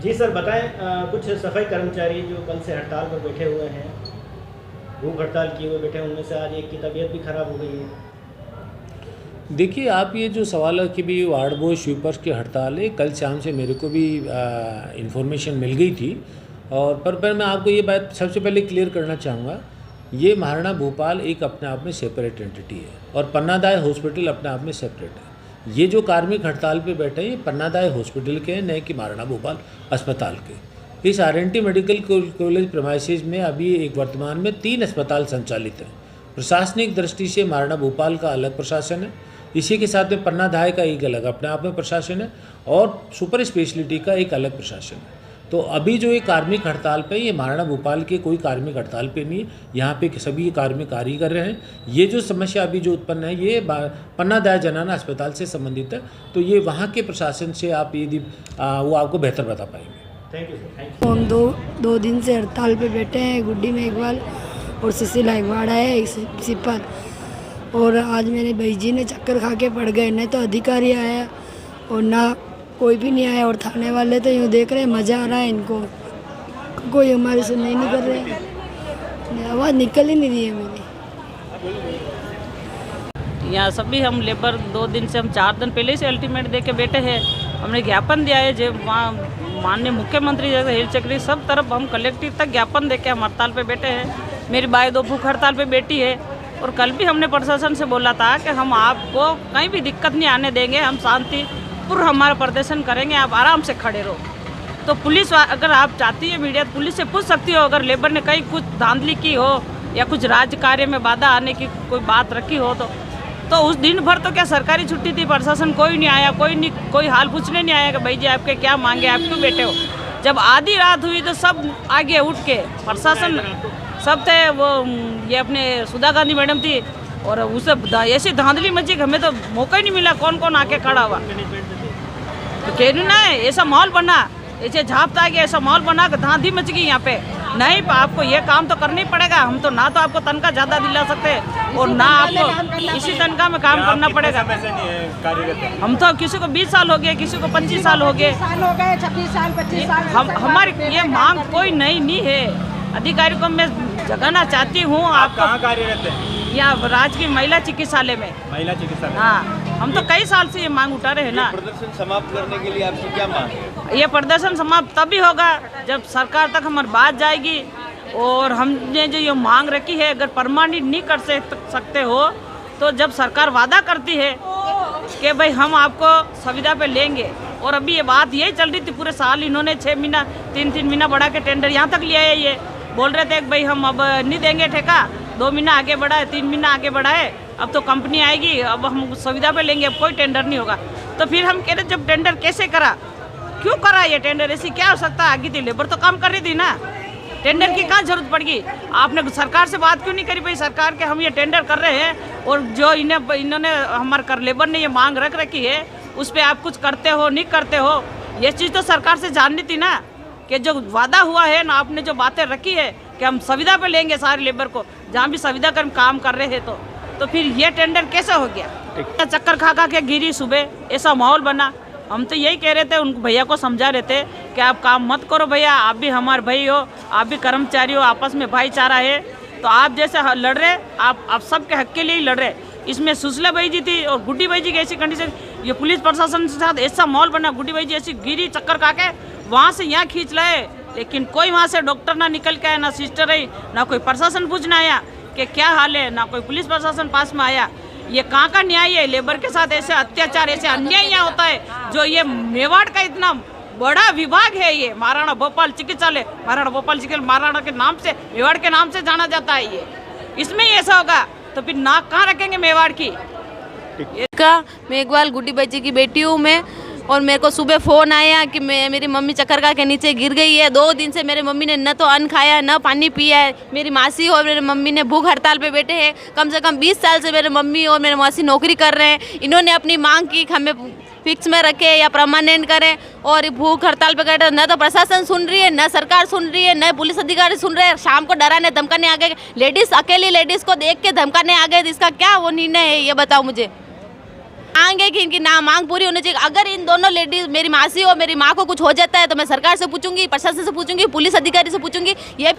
जी sir बताएं, कुछ सफाई कर्मचारी जो कल से हड़ताल पर बैठे हुए हैं, भूख हड़ताल किए हुए बैठे हैं, उनमें से आज एक की तबीयत भी खराब हो गई है। देखिए, आप ये जो सवाल है कि भी वार्ड बॉय स्वीपर्स की हड़ताल है, कल शाम से मेरे को भी इन्फॉर्मेशन मिल गई थी। और पर मैं आपको ये बात सबसे पहले क्लियर करना चाहूँगा, ये महाराणा भोपाल एक अपने आप में सेपरेट एंटिटी है और पन्नादाय हॉस्पिटल अपने आप में सेपरेट है। ये जो कार्मिक हड़ताल पे बैठे हैं, ये पन्नादाय हॉस्पिटल के हैं, न कि महाराणा भोपाल अस्पताल के। इस आर.एन.टी. मेडिकल कॉलेज प्रेमाइसेस में अभी एक वर्तमान में 3 अस्पताल संचालित हैं। प्रशासनिक दृष्टि से महाराणा भोपाल का अलग प्रशासन है, इसी के साथ में पन्नाधाय का एक अलग अपने आप में प्रशासन है और सुपर स्पेशलिटी का एक अलग प्रशासन है। तो अभी जो ये कार्मिक हड़ताल पे, ये महाराणा भोपाल के कोई कार्मिक हड़ताल पे नहीं है, यहाँ पे सभी कार्मिक कार्य कर रहे हैं। ये जो समस्या अभी जो उत्पन्न है, ये पन्नाधाय जनाना अस्पताल से संबंधित है, तो ये वहाँ के प्रशासन से आप यदि वो आपको बेहतर बता पाएंगे। Thank you sir, thank you. हम दो दिन से हड़ताल पे बैठे हैं। गुड्डी मेघवाल और सुशीला अगवाड़ा है सिपर। और आज मेरे भाई जी ने चक्कर खा के पड़ गए, न तो अधिकारी आया और ना कोई भी नहीं आया। और थाने वाले तो यूँ देख रहे हैं, मज़ा आ रहा है इनको, कोई हमारी सुनवाई नहीं कर रहे। आवाज़ निकल ही नहीं रही है मेरी। यहाँ सभी हम लेबर 2 दिन से, हम 4 दिन पहले से अल्टीमेट दे के बैठे हैं। हमने ज्ञापन दिया है, जो वहाँ माननीय मुख्यमंत्री जैसे हेल चक्री सब तरफ हम कलेक्टिव तक ज्ञापन दे के हम हड़ताल पे बैठे हैं। मेरी बाई 2 भूख हड़ताल पे बैठी है। और कल भी हमने प्रशासन से बोला था कि हम आपको कहीं भी दिक्कत नहीं आने देंगे, हम शांतिपूर्ण हमारा प्रदर्शन करेंगे, आप आराम से खड़े रहो। तो पुलिस, अगर आप चाहती है मीडिया, पुलिस से पूछ सकती हो अगर लेबर ने कहीं कुछ धांधली की हो या कुछ राज्य कार्य में बाधा आने की कोई बात रखी हो तो उस दिन भर तो क्या सरकारी छुट्टी थी, प्रशासन कोई नहीं आया, कोई हाल पूछने नहीं आया कि भाई जी आपके क्या मांगे, आप क्यों बैठे हो। जब आधी रात हुई तो सब आगे उठ के प्रशासन सब थे, वो ये अपने सुधा गांधी मैडम थी और उसे ऐसी धांधली मची कि हमें तो मौका ही नहीं मिला, कौन कौन आके खड़ा हुआ। तो कहना है ऐसा माहौल बना, ऐसे झापता गया, ऐसा माहौल बना कि धांधली मच गई यहाँ पे। नहीं, आपको ये काम तो करना ही पड़ेगा। हम तो ना तो आपको तनख्वाह ज़्यादा दिला सकते और ना आपको इसी तनख्वाह में काम करना पड़ेगा। हम तो किसी को 20 साल हो गए, किसी को 25 साल हो गए, 26 साल 25 साल। हमारी ये मांग कोई नई नहीं है। अधिकारी को मैं जगाना चाहती हूँ। आप कहाँ कार्यरत हैं? यहाँ राजकीय महिला चिकित्सालय में। महिला चिकित्सालय। हाँ, हम तो कई साल से ये मांग उठा रहे हैं ना। प्रदर्शन समाप्त करने के लिए आपसे क्या मांग है? ये प्रदर्शन समाप्त तभी होगा जब सरकार तक हमारी बात जाएगी और हमने जो ये मांग रखी है, अगर प्रमाणित नहीं कर सकते हो तो जब सरकार वादा करती है कि भाई हम आपको सुविधा पे लेंगे, और अभी ये बात यही चल रही थी पूरे साल, इन्होंने 6 महीना 3 महीना बढ़ा के टेंडर यहाँ तक लिया है। ये बोल रहे थे कि भाई हम अब नहीं देंगे ठेका, 2 महीना आगे बढ़ा है, 3 महीना आगे बढ़ा है, अब तो कंपनी आएगी, अब हम सुविधा पे लेंगे, अब कोई टेंडर नहीं होगा। तो फिर हम कह रहे जब टेंडर कैसे करा, क्यों करा ये टेंडर, ऐसी क्या हो सकता है, आगे थी लेबर तो काम कर रही थी ना, टेंडर की कहाँ जरूरत पड़ गई। आपने सरकार से बात क्यों नहीं करी, भाई सरकार के हम ये टेंडर कर रहे हैं और जो इन्होंने हमारे कर लेबर ने ये मांग रख रखी है उस पर आप कुछ करते हो नहीं करते हो, ये चीज़ तो सरकार से जाननी थी ना, कि जो वादा हुआ है ना, आपने जो बातें रखी है कि हम सुविधा पे लेंगे सारे लेबर को, जहाँ भी सुविधा कर काम कर रहे हैं तो फिर ये टेंडर कैसे हो गया। चक्कर खा के गिरी सुबह, ऐसा माहौल बना। हम तो यही कह रहे थे, उन भैया को समझा रहे थे कि आप काम मत करो भैया, आप भी हमारे भाई हो, आप भी कर्मचारी हो, आपस में भाईचारा है, तो आप जैसे लड़ रहे, आप सबके हक के लिए ही लड़ रहे। इसमें सुशीला भाई जी थी और गुड्डी भाई जी की ऐसी कंडीशन, ये पुलिस प्रशासन के साथ ऐसा माहौल बना, गुड्डी भाई जी ऐसी गिरी चक्कर खा के वहाँ से यहाँ खींच लाए, लेकिन कोई वहाँ से डॉक्टर ना निकल के आया, ना सिस्टर आई, ना कोई प्रशासन पूछना आया कि क्या हाल है, ना कोई पुलिस प्रशासन पास में आया। ये कहाँ का न्याय है, लेबर के साथ ऐसे अत्याचार, ऐसे अन्याय यहाँ होता है। जो ये मेवाड़ का इतना बड़ा विभाग है, ये महाराणा भोपाल चिकित्सालय, महाराणा भोपाल चिकित्सालय महाराणा के नाम से, मेवाड़ के नाम से जाना जाता है, ये इसमें ही ऐसा होगा तो फिर नाक कहाँ रखेंगे मेवाड़ की। मेघवाल गुड्डी बच्ची की बेटी हूँ मैं, और मेरे को सुबह फ़ोन आया कि मेरी मम्मी चक्कर खा के नीचे गिर गई है। 2 दिन से मेरे मम्मी ने न तो अन्न खाया न पानी पिया है। मेरी मासी और मेरे मम्मी ने भूख हड़ताल पे बैठे हैं। कम से कम 20 साल से मेरे मम्मी और मेरे मासी नौकरी कर रहे हैं। इन्होंने अपनी मांग की कि हमें फिक्स में रखे या परमानेंट करें, और भूख हड़ताल पे बैठे। न तो प्रशासन सुन रही है, न सरकार सुन रही है, न पुलिस अधिकारी सुन रहे हैं। शाम को डराने धमकाने आ गए, लेडीज़ अकेली लेडीज़ को देख के धमकाने आ गए। इसका क्या वो निर्णय है, ये बताओ मुझे। मांगे कि इनकी ना मांग पूरी होनी चाहिए। अगर इन दोनों लेडीज, मेरी मासी और मेरी माँ को कुछ हो जाता है तो मैं सरकार से पूछूंगी, प्रशासन से पूछूंगी, पुलिस अधिकारी से पूछूंगी। ये